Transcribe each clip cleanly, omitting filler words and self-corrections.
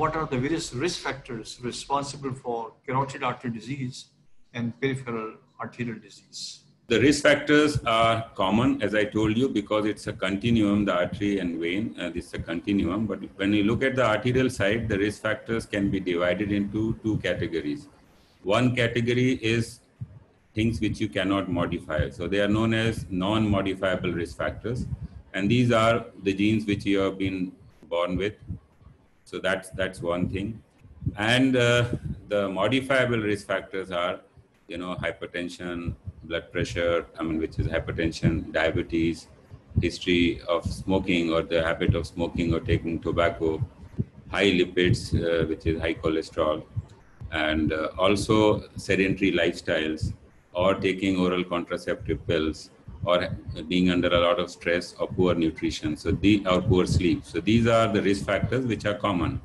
what are the various risk factors responsible for carotid artery disease and peripheral arterial disease? The risk factors are common, as I told you, because it's a continuum, the artery and vein, this is a continuum. But when you look at the arterial side, the risk factors can be divided into two categories. One category is things which you cannot modify. So they are known as non-modifiable risk factors. And these are the genes which you have been born with. So that's one thing. And the modifiable risk factors are, hypertension, blood pressure, which is hypertension, diabetes, history of smoking or the habit of smoking or taking tobacco, high lipids, which is high cholesterol, and also sedentary lifestyles or taking oral contraceptive pills or being under a lot of stress or poor nutrition, or poor sleep. So these are the risk factors which are common.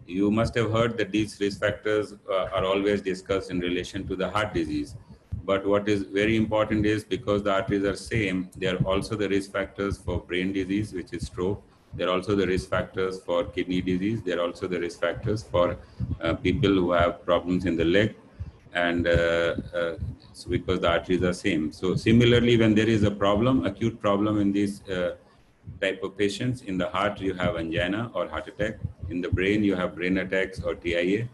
You must have heard that these risk factors are always discussed in relation to the heart disease. But what is very important is because the arteries are same, they are also the risk factors for brain disease, which is stroke. They're also the risk factors for kidney disease. They're also the risk factors for people who have problems in the leg. And so because the arteries are same. So similarly, when there is a problem, acute problem in these type of patients, in the heart, you have angina or heart attack. In the brain, you have brain attacks or TIA.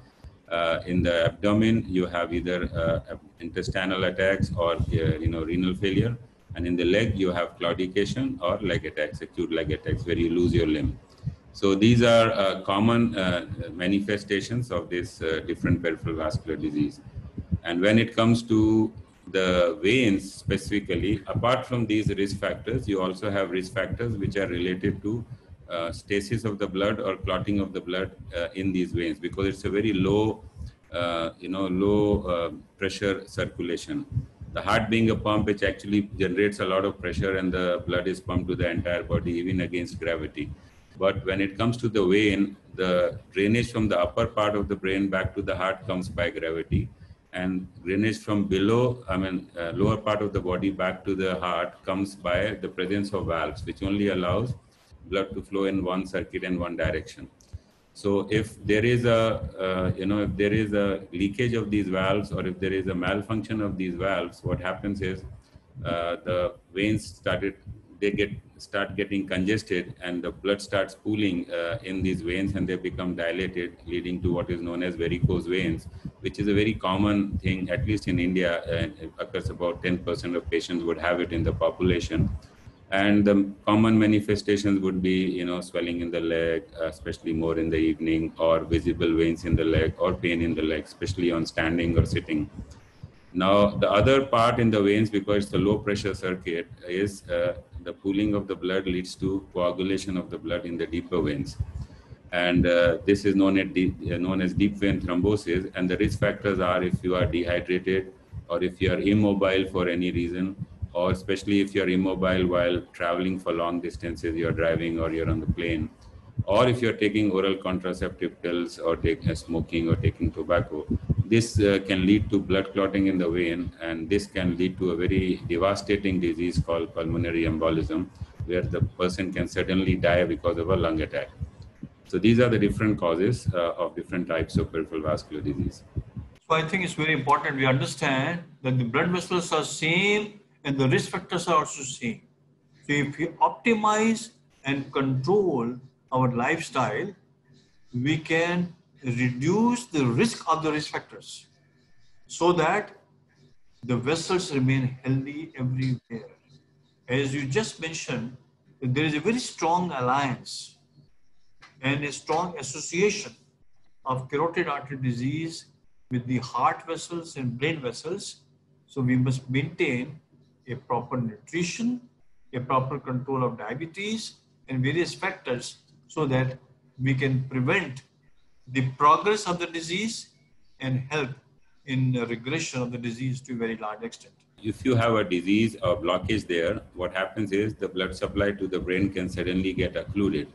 In the abdomen, you have either intestinal attacks or renal failure. And in the leg, you have claudication or leg attacks, acute leg attacks, where you lose your limb. So these are common manifestations of this different peripheral vascular disease. And when it comes to the veins specifically, apart from these risk factors, you also have risk factors which are related to stasis of the blood or clotting of the blood in these veins, because it's a very low, low pressure circulation. The heart being a pump, which actually generates a lot of pressure, and the blood is pumped to the entire body, even against gravity. But when it comes to the vein, the drainage from the upper part of the brain back to the heart comes by gravity, and drainage from below, lower part of the body back to the heart comes by the presence of valves, which only allows blood to flow in one circuit in one direction. So if there is a, if there is a leakage of these valves, or if there is a malfunction of these valves, what happens is the veins start getting congested, and the blood starts pooling in these veins, and they become dilated, leading to what is known as varicose veins, which is a very common thing, at least in India. It occurs about 10% of patients would have it in the population. And the common manifestations would be, swelling in the leg, especially more in the evening, or visible veins in the leg, or pain in the leg, especially on standing or sitting. Now, the other part in the veins, because it's a low pressure circuit, is the pooling of the blood leads to coagulation of the blood in the deeper veins. And this is known as deep vein thrombosis. And the risk factors are if you are dehydrated, or if you are immobile for any reason, or especially if you're immobile while traveling for long distances, you're driving or you're on the plane, or if you're taking oral contraceptive pills or smoking or taking tobacco. This can lead to blood clotting in the vein, and this can lead to a very devastating disease called pulmonary embolism, where the person can suddenly die because of a lung attack. So these are the different causes of different types of peripheral vascular disease. So I think it's very important we understand that the blood vessels are same and the risk factors are also same. So if we optimize and control our lifestyle, we can reduce the risk of the risk factors so that the vessels remain healthy everywhere. As you just mentioned, there is a very strong alliance and a strong association of carotid artery disease with the heart vessels and brain vessels. So we must maintain a proper nutrition, a proper control of diabetes and various factors so that we can prevent the progress of the disease and help in the regression of the disease to a very large extent. If you have a disease or blockage there, what happens is the blood supply to the brain can suddenly get occluded,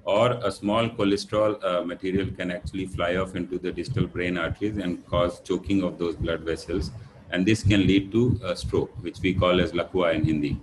or a small cholesterol material can actually fly off into the distal brain arteries and cause choking of those blood vessels. And this can lead to a stroke, which we call as lakwa in Hindi.